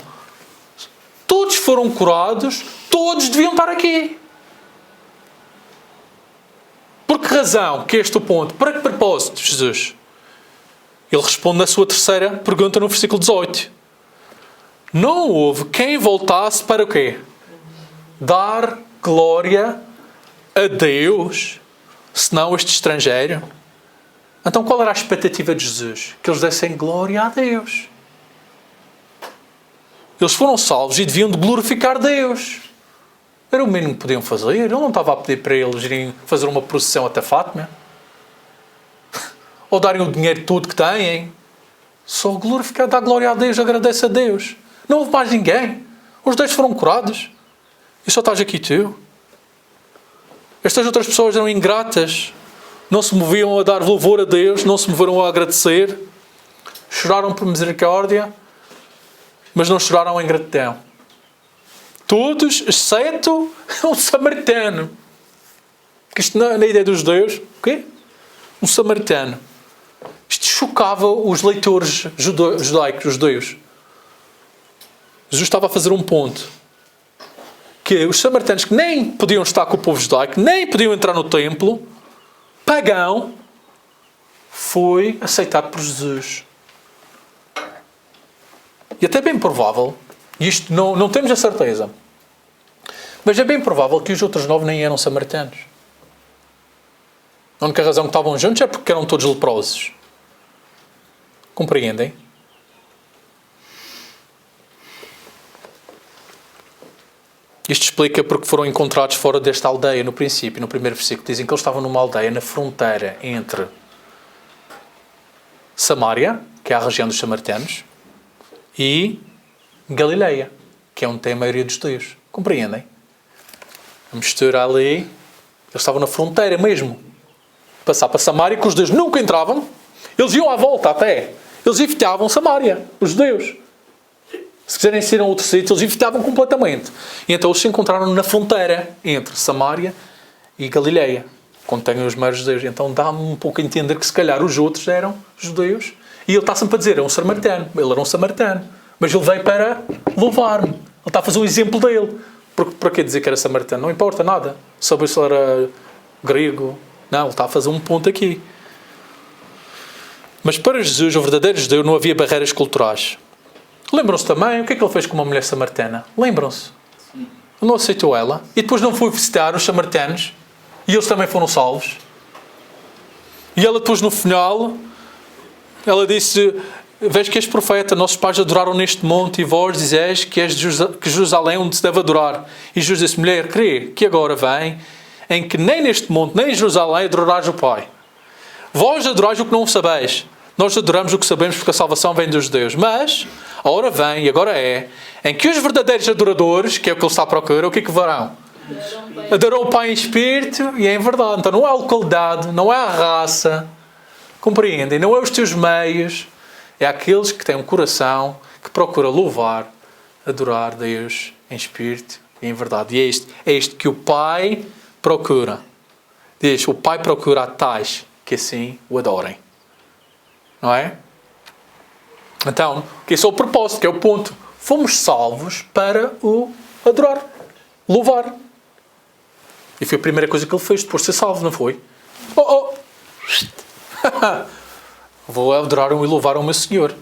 Todos foram curados, todos deviam estar aqui. Por que razão? Que é este o ponto? Para que propósito, Jesus? Ele responde na sua terceira pergunta no versículo 18. Não houve quem voltasse para o quê? Dar glória a Deus, senão este estrangeiro? Então qual era a expectativa de Jesus? Que eles dessem glória a Deus. Eles foram salvos e deviam de glorificar Deus. Era o mínimo que podiam fazer. Ele não estava a pedir para eles irem fazer uma procissão até Fátima. Ou darem o dinheiro todo que têm. Só glorificar, dar glória a Deus, agradece a Deus. Não houve mais ninguém. Os 10 foram curados. E só estás aqui tu. Estas outras pessoas eram ingratas. Não se moviam a dar louvor a Deus. Não se moveram a agradecer. Choraram por misericórdia. Mas não choraram em gratidão. Todos, exceto um samaritano. Porque isto na ideia dos judeus, o quê? Um samaritano. Isto chocava os leitores judaicos, os judeus. Jesus estava a fazer um ponto. Que os samaritanos que nem podiam estar com o povo judaico, nem podiam entrar no templo, pagão, foi aceitado por Jesus. E até bem provável, e isto não temos a certeza, mas é bem provável que os outros 9 nem eram samaritanos. A única razão que estavam juntos é porque eram todos leprosos. Compreendem? Isto explica porque foram encontrados fora desta aldeia no princípio, no primeiro versículo. Dizem que eles estavam numa aldeia na fronteira entre Samaria, que é a região dos samaritanos, e Galileia, que é onde tem a maioria dos judeus. Compreendem? A mistura ali, eles estavam na fronteira mesmo. Passar para Samaria, que os judeus nunca entravam, eles iam à volta até. Eles evitavam Samaria, os judeus. Se quiserem ser a outro sítio, eles evitavam completamente. E então eles se encontraram na fronteira entre Samaria e Galileia, onde têm os maiores judeus. Então dá-me um pouco a entender que se calhar os outros eram judeus. E ele está sempre a dizer, é um samaritano. Ele era um samaritano. Mas ele veio para louvar-me. Ele está a fazer um exemplo dele. Porque para que dizer que era samaritano? Não importa nada. Sobre se ele era grego. Não, ele está a fazer um ponto aqui. Mas para Jesus, o verdadeiro judeu, não havia barreiras culturais. Lembram-se também o que é que ele fez com uma mulher samaritana? Lembram-se? Não aceitou ela. E depois não foi visitar os samaritanos. E eles também foram salvos. E ela depois no final, ela disse, vejo que és profeta, nossos pais adoraram neste monte e vós dizeis que és que Jerusalém onde se deve adorar. E Jesus disse, mulher, crê que agora vem em que nem neste monte, nem em Jerusalém adorarás o Pai. Vós adorais o que não sabeis. Nós adoramos o que sabemos porque a salvação vem dos judeus. Mas a hora vem, e agora é, em que os verdadeiros adoradores, que é o que ele está à procura, o que é que farão? Adorarão o Pai em espírito e em verdade. Então não é a localidade, não é a raça. Compreendem? Não é os teus meios. É aqueles que têm um coração que procura louvar, adorar Deus em espírito e em verdade. E é isto que o Pai procura. Diz, o Pai procura a tais que assim o adorem. Não é? Então, que esse é o propósito, que é o ponto. Fomos salvos para o adorar, louvar. E foi a primeira coisa que ele fez depois de ser salvo, não foi? Vou adorar e louvar o meu Senhor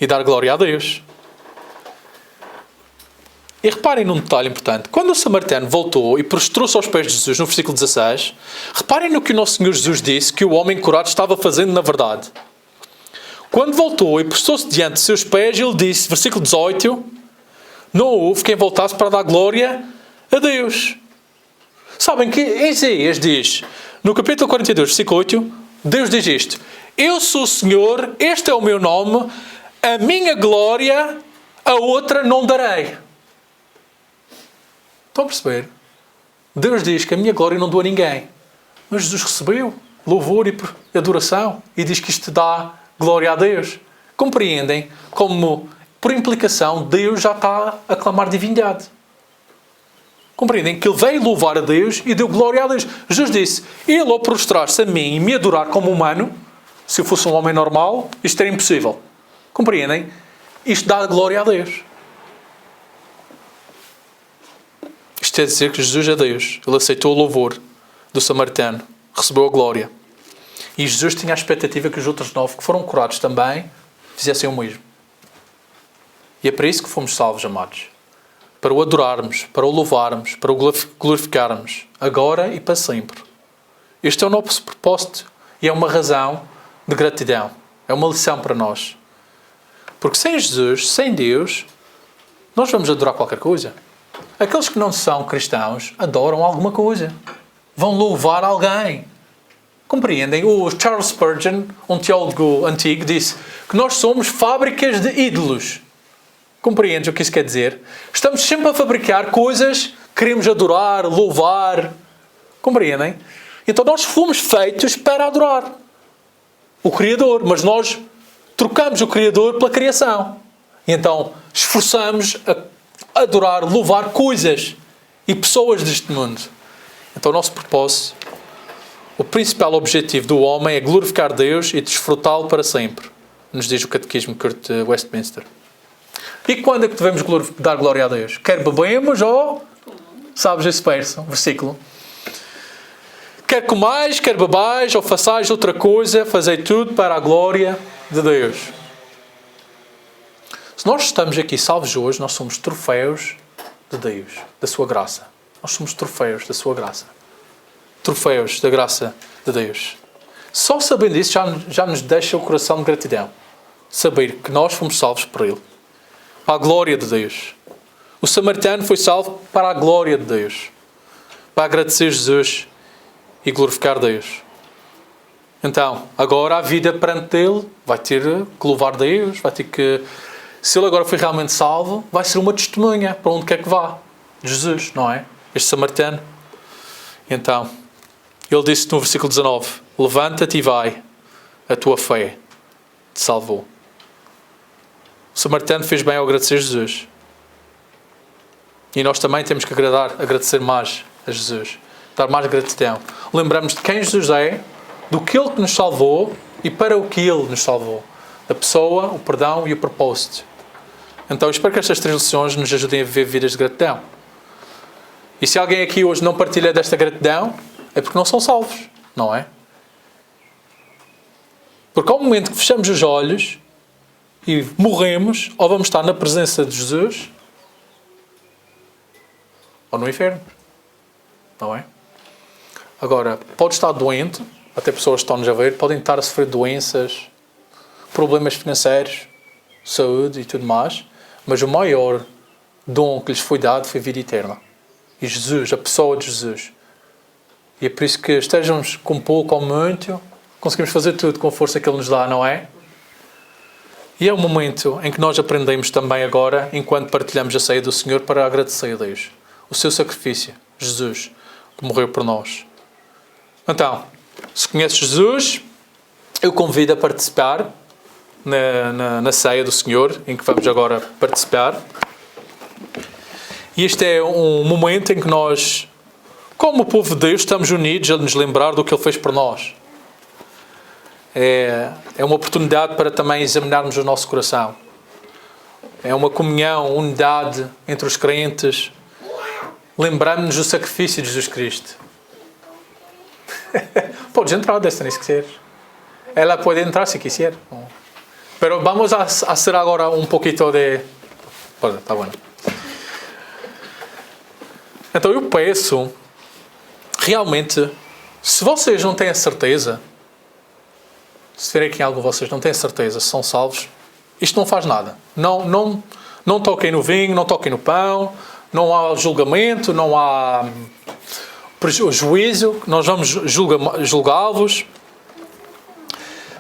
e dar glória a Deus. E reparem num detalhe importante. Quando o samaritano voltou e prostrou-se aos pés de Jesus, no versículo 16, reparem no que o nosso Senhor Jesus disse que o homem curado estava fazendo na verdade. Quando voltou e prostrou-se diante de seus pés, ele disse, versículo 18, não houve quem voltasse para dar glória a Deus. Sabem que Isaías diz, no capítulo 42, versículo 8, Deus diz isto, eu sou o Senhor, este é o meu nome, a minha glória a outra não darei. Estão a perceber? Deus diz que a minha glória não dou a ninguém. Mas Jesus recebeu louvor e adoração e diz que isto dá glória a Deus. Compreendem como, por implicação, Deus já está a clamar divindade. Compreendem que ele veio louvar a Deus e deu glória a Deus. Jesus disse, ele ao prostrar-se a mim e me adorar como humano, se eu fosse um homem normal, isto era impossível. Compreendem? Isto dá glória a Deus. Isto é dizer que Jesus é Deus. Ele aceitou o louvor do samaritano. Recebeu a glória. E Jesus tinha a expectativa que os outros 9 que foram curados também fizessem o mesmo. E é para isso que fomos salvos, amados. para o adorarmos, para o louvarmos, para o glorificarmos, agora e para sempre. Este é o nosso propósito e é uma razão de gratidão. É uma lição para nós. Porque sem Jesus, sem Deus, nós vamos adorar qualquer coisa. Aqueles que não são cristãos adoram alguma coisa. Vão louvar alguém. Compreendem? O Charles Spurgeon, um teólogo antigo, disse que nós somos fábricas de ídolos. Compreendes o que isso quer dizer? Estamos sempre a fabricar coisas que queremos adorar, louvar. Compreendem? Então nós fomos feitos para adorar o Criador, mas nós trocamos o Criador pela criação. E então esforçamos a adorar, louvar coisas e pessoas deste mundo. Então o nosso propósito, o principal objetivo do homem é glorificar Deus e desfrutá-lo para sempre, nos diz o Catequismo de Westminster. E quando é que devemos dar glória a Deus? Quer bebemos ou... Sabes esse versículo? Quer comais, quer bebais, ou façais outra coisa, fazei tudo para a glória de Deus. Se nós estamos aqui salvos hoje, nós somos troféus de Deus, da sua graça. Nós somos troféus da sua graça. Troféus da graça de Deus. Só sabendo isso já nos deixa o coração de gratidão. Saber que nós fomos salvos por Ele. Para a glória de Deus. O samaritano foi salvo para a glória de Deus. Para agradecer Jesus e glorificar Deus. Então, agora a vida perante Ele vai ter que louvar Deus, vai ter que... Se Ele agora foi realmente salvo, vai ser uma testemunha para onde quer que vá. Jesus, não é? Este samaritano. Então, Ele disse no versículo 19, levanta-te e vai, a tua fé te salvou. O samaritano fez bem ao agradecer Jesus. E nós também temos que agradecer mais a Jesus. Dar mais gratidão. Lembramos de quem Jesus é, do que Ele nos salvou e para o que Ele nos salvou. Da pessoa, o perdão e o propósito. Então, espero que estas 3 lições nos ajudem a viver vidas de gratidão. E se alguém aqui hoje não partilha desta gratidão, é porque não são salvos, não é? Porque ao momento que fechamos os olhos e morremos, ou vamos estar na presença de Jesus, ou no inferno. Não é? Agora, pode estar doente, até pessoas que estão-nos a ver, podem estar a sofrer doenças, problemas financeiros, saúde e tudo mais, mas o maior dom que lhes foi dado foi a vida eterna. E Jesus, a pessoa de Jesus. E é por isso que estejamos com pouco ou muito, conseguimos fazer tudo com a força que Ele nos dá, não é? E é um momento em que nós aprendemos também agora, enquanto partilhamos a ceia do Senhor, para agradecer a Deus. O seu sacrifício, Jesus, que morreu por nós. Então, se conheces Jesus, eu convido a participar na ceia do Senhor, em que vamos agora participar. E este é um momento em que nós, como o povo de Deus, estamos unidos a nos lembrar do que Ele fez por nós. É uma oportunidade para também examinarmos o nosso coração. É uma comunhão, unidade entre os crentes. Lembramos-nos do sacrifício de Jesus Cristo. Podes entrar, Destiny, se quiser. Ela pode entrar se quiser. Pero vamos a hacer agora um pouquinho de... Está bom. Então eu peço, realmente, se vocês não têm a certeza, se virem aqui algo vocês não têm a certeza se são salvos, isto não faz nada. Não toquem no vinho, não toquem no pão, não há julgamento, não há juízo, nós vamos julgá-los.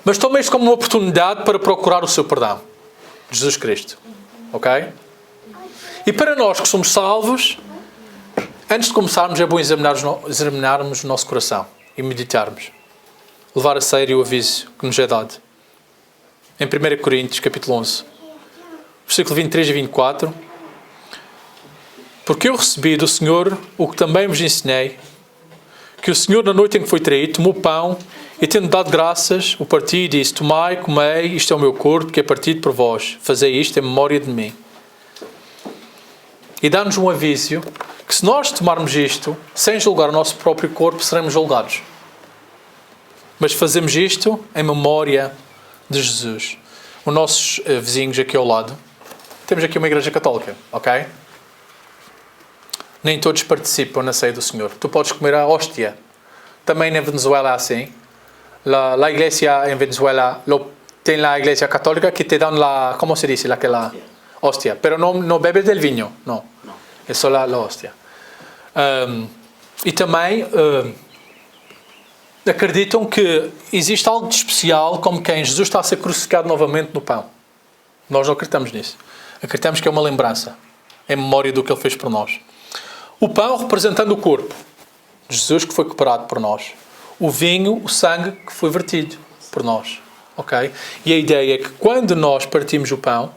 Mas tomem isto como uma oportunidade para procurar o seu perdão. Jesus Cristo. Ok? E para nós que somos salvos, antes de começarmos é bom examinarmos o nosso coração e meditarmos. Levar a sério o aviso que nos é dado. Em 1 Coríntios, capítulo 11, versículo 23 e 24. Porque eu recebi do Senhor o que também vos ensinei, que o Senhor, na noite em que foi traído, tomou pão e, tendo dado graças, o partiu e disse: tomai, comei, isto é o meu corpo, que é partido por vós. Fazei isto em memória de mim. E dá-nos um aviso que se nós tomarmos isto, sem julgar o nosso próprio corpo, seremos julgados. Mas fazemos isto em memória de Jesus. Os nossos vizinhos aqui ao lado, temos aqui uma igreja católica, ok? nem todos participam na ceia do Senhor. Tu podes comer a hóstia. Também na Venezuela é assim. La iglesia en Venezuela tem la iglesia católica que te dan la, ¿cómo se dice? Aquela hóstia. Pero no bebes del vinho, não. É só la hóstia. E também acreditam que existe algo de especial como quem Jesus está a ser crucificado novamente no pão. Nós não acreditamos nisso. Acreditamos que é uma lembrança. É memória do que Ele fez por nós. O pão representando o corpo de Jesus que foi quebrado por nós. O vinho, o sangue que foi vertido por nós. Ok? E a ideia é que quando nós partimos o pão,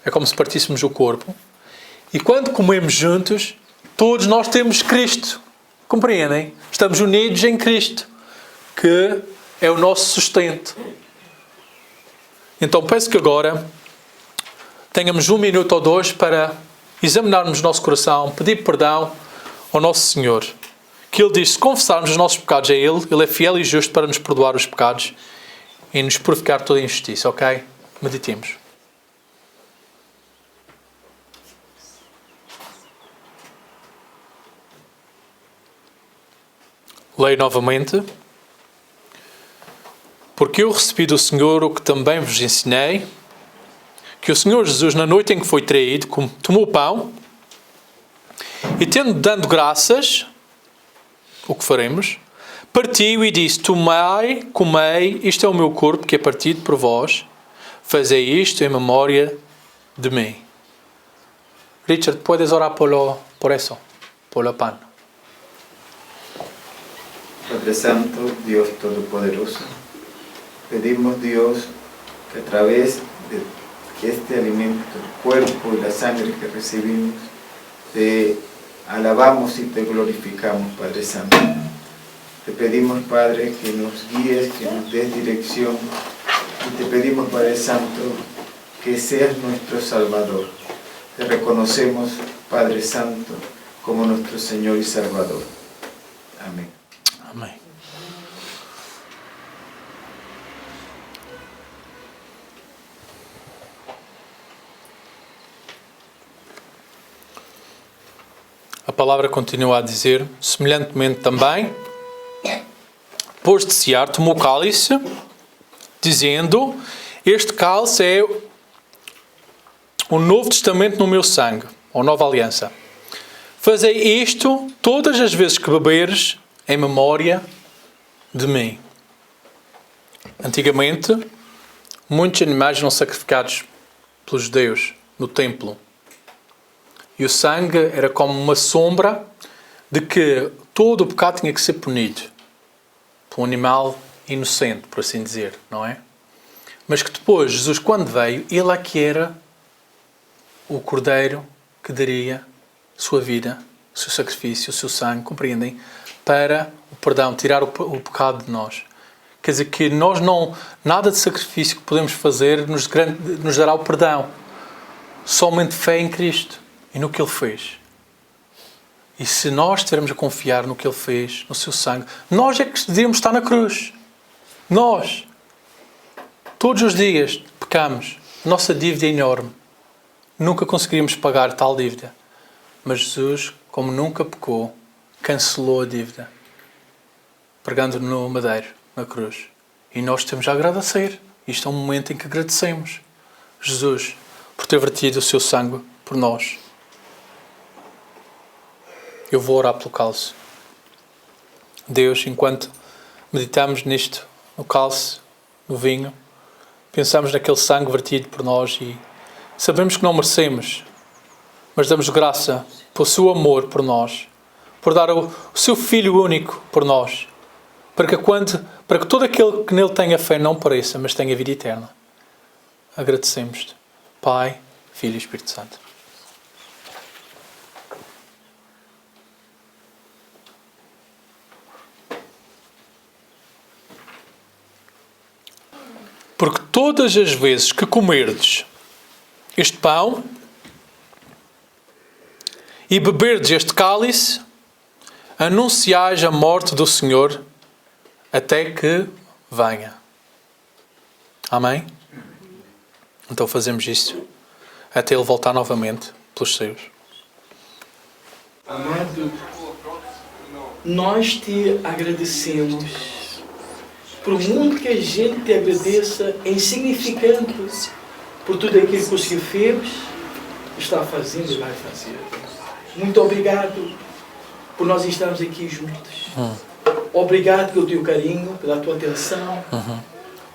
é como se partíssemos o corpo. E quando comemos juntos, todos nós temos Cristo. Compreendem? Estamos unidos em Cristo, que é o nosso sustento. Então penso que agora tenhamos 1 minuto ou 2 para examinarmos o nosso coração, pedir perdão ao nosso Senhor. Que Ele diz, se confessarmos os nossos pecados a Ele, Ele é fiel e justo para nos perdoar os pecados e nos purificar toda a injustiça, ok? Meditemos. Leio novamente. Porque eu recebi do Senhor o que também vos ensinei, que o Senhor Jesus, na noite em que foi traído, tomou o pão e, dando graças, o que faremos, partiu e disse, tomai, comei, isto é o meu corpo que é partido por vós, fazei isto em memória de mim. Richard, puedes orar por eso, por el pan. Padre Santo, Dios Todopoderoso, pedimos, Dios, que a través de este alimento, el cuerpo y la sangre que recibimos, te alabamos y te glorificamos, Padre Santo. Te pedimos, Padre, que nos guíes, que nos des dirección, y te pedimos, Padre Santo, que seas nuestro Salvador. Te reconocemos, Padre Santo, como nuestro Señor y Salvador. Amén. Amém. A palavra continua a dizer, semelhantemente também, depois de cear, tomou o cálice, dizendo, este cálice é o novo testamento no meu sangue, ou nova aliança. Fazei isto todas as vezes que beberes, em memória de mim. Antigamente, muitos animais eram sacrificados pelos judeus no templo. E o sangue era como uma sombra de que todo o pecado tinha que ser punido por um animal inocente, por assim dizer, não é? Mas que depois, Jesus, quando veio, Ele é que era o cordeiro que daria a sua vida, o seu sacrifício, o seu sangue, compreendem? Para o perdão, tirar o pecado de nós. Quer dizer que nós não, nada de sacrifício que podemos fazer nos dará o perdão. Somente fé em Cristo e no que Ele fez. E se nós estivermos a confiar no que Ele fez, no seu sangue, nós é que devíamos estar na cruz. Nós. Todos os dias pecamos. Nossa dívida é enorme. Nunca conseguiríamos pagar tal dívida. Mas Jesus, como nunca pecou, cancelou a dívida, pregando no madeiro, na cruz. E nós temos a agradecer. Isto é um momento em que agradecemos Jesus por ter vertido o seu sangue por nós. Eu vou orar pelo cálice. Deus, enquanto meditamos nisto, no cálice, no vinho, pensamos naquele sangue vertido por nós e sabemos que não merecemos, mas damos graça pelo seu amor por nós, por dar o seu Filho único por nós, para que todo aquele que nele tenha fé não pereça, mas tenha vida eterna. Agradecemos-te, Pai, Filho e Espírito Santo. Porque todas as vezes que comerdes este pão e beberdes este cálice, anunciais a morte do Senhor até que venha. Amém? Então fazemos isto até Ele voltar novamente pelos seus. Amado, nós te agradecemos por muito que a gente te agradeça, é insignificante por tudo aquilo que o Senhor fez, está fazendo e vai fazer. Muito obrigado por nós estarmos aqui juntos. Obrigado pelo teu carinho, pela tua atenção.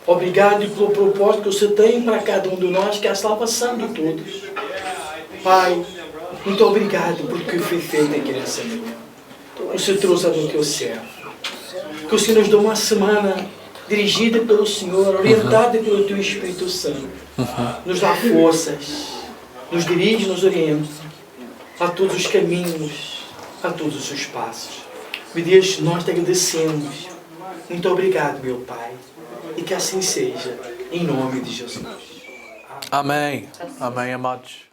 Obrigado pelo propósito que o Senhor tem para cada um de nós, que é a salvação de todos. Pai, muito obrigado por que foi feito aqui nessa manhã. O Senhor trouxe a do teu servo. Que o Senhor nos dê uma semana dirigida pelo Senhor, orientada pelo teu Espírito Santo. Nos dá forças, nos dirige, nos orienta a todos os caminhos, a todos os passos. Meu Deus, nós te agradecemos. Muito obrigado, meu Pai. E que assim seja, em nome de Jesus. Amém. Amém, amados.